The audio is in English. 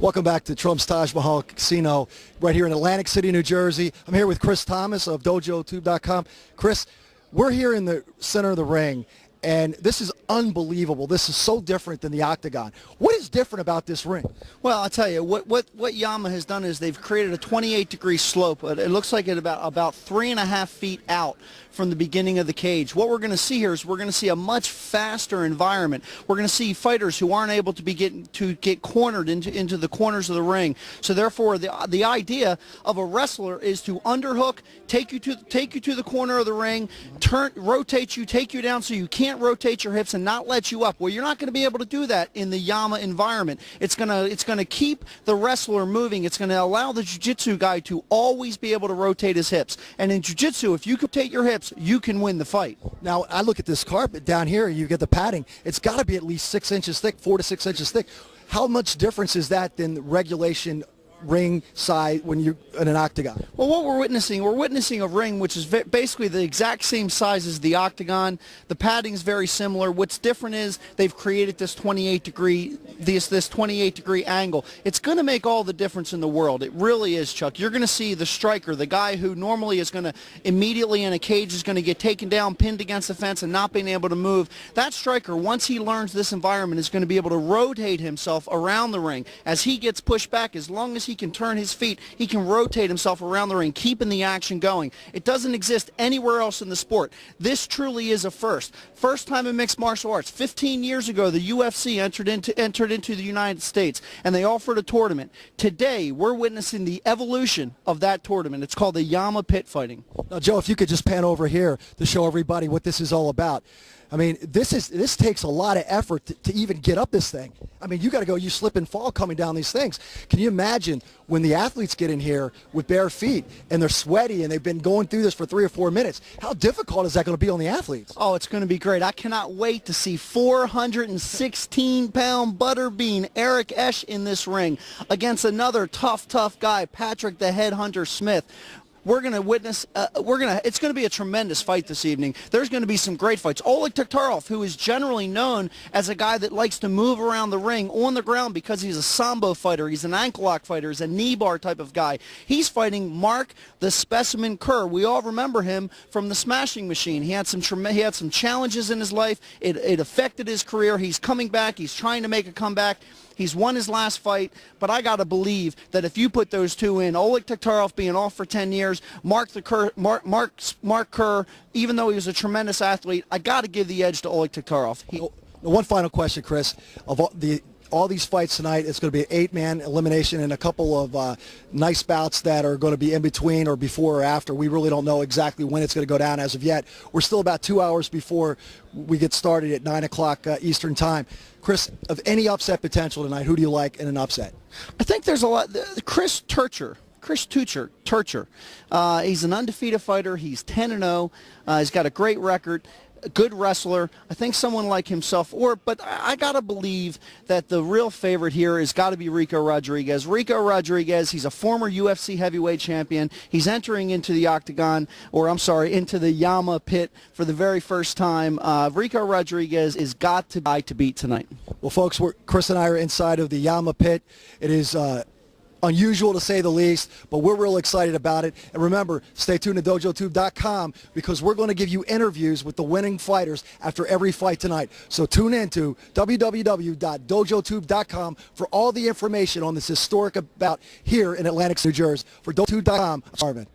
Welcome back to Trump's Taj Mahal Casino right here in Atlantic City, New Jersey. I'm here with Chris Thomas of DojoTube.com. Chris, we're here in the center of the ring, and this is unbelievable. This is so different than the Octagon. What is different about this ring? Well, I'll tell you, what Yamma has done is they've created a 28-degree slope. It looks like it about 3.5 feet out from the beginning of the cage. What we're going to see here is we're going to see a much faster environment. We're going to see fighters who aren't able to get cornered into the corners of the ring. So therefore, the idea of a wrestler is to underhook, take you to the corner of the ring, rotate you, take you down so you can't rotate your hips and not let you up. Well, you're not going to be able to do that in the Yamma environment. It's going to keep the wrestler moving. It's going to allow the jiu-jitsu guy to always be able to rotate his hips. And in jiu-jitsu, if you rotate your hips, you can win the fight. Now, I look at this carpet down here. You get the padding. It's got to be at least 6 inches thick, 4 to 6 inches thick. How much difference is that than regulation ring size when you're in an octagon? Well, what we're witnessing a ring which is basically the exact same size as the octagon. The padding is very similar. What's different is they've created this 28-degree angle. It's going to make all the difference in the world. It really is, Chuck. You're going to see the striker, the guy who normally is going to immediately in a cage is going to get taken down, pinned against the fence, and not being able to move. That striker, once he learns this environment, is going to be able to rotate himself around the ring. As he gets pushed back, as long as he can turn his feet, he can rotate himself around the ring, keeping the action going. It doesn't exist anywhere else in the sport. This truly is a first. First time in mixed martial arts. 15 years ago, the UFC entered into the United States, and they offered a tournament. Today, we're witnessing the evolution of that tournament. It's called the Yamma pit fighting. Now, Joe, if you could just pan over here to show everybody what this is all about. I mean, this takes a lot of effort to even get up this thing. I mean, you got to go, you slip and fall coming down these things. Can you imagine when the athletes get in here with bare feet and they're sweaty and they've been going through this for 3 or 4 minutes? How difficult is that going to be on the athletes? Oh, it's going to be great. I cannot wait to see 416-pound butterbean Eric Esch in this ring against another tough guy, Patrick the Headhunter Smith. We're going to witness, it's going to be a tremendous fight this evening. There's going to be some great fights. Oleg Taktarov, who is generally known as a guy that likes to move around the ring on the ground because he's a sambo fighter, he's an ankle lock fighter, he's a knee bar type of guy. He's fighting Mark the Specimen Kerr. We all remember him from the Smashing Machine. He had some challenges in his life. It affected his career. He's coming back. He's trying to make a comeback. He's won his last fight, but I got to believe that if you put those two in, Oleg Taktarov being off for 10 years, Mark Kerr, even though he was a tremendous athlete, I got to give the edge to Oleg Taktarov. One final question, Chris. Of all these fights tonight, it's going to be an 8-man elimination and a couple of nice bouts that are going to be in between or before or after. We really don't know exactly when it's going to go down as of yet. We're still about 2 hours before we get started at 9 o'clock Eastern time. Chris, of any upset potential tonight, who do you like in an upset? I think there's a lot. Chris Turcher. He's an undefeated fighter. He's 10-0. He's got a great record. A good wrestler. I think someone like himself, but I got to believe that the real favorite here has got to be Rico Rodriguez. Rico Rodriguez, he's a former UFC heavyweight champion. He's entering into the octagon, into the Yamma pit for the very first time. Rico Rodriguez is got to beat tonight. Well, folks, Chris and I are inside of the Yamma pit. It is unusual to say the least, but we're real excited about it. And remember, stay tuned to DojoTube.com because we're going to give you interviews with the winning fighters after every fight tonight. So tune in to www.dojotube.com for all the information on this historic bout here in Atlantic City, New Jersey. For DojoTube.com, I'm Marvin.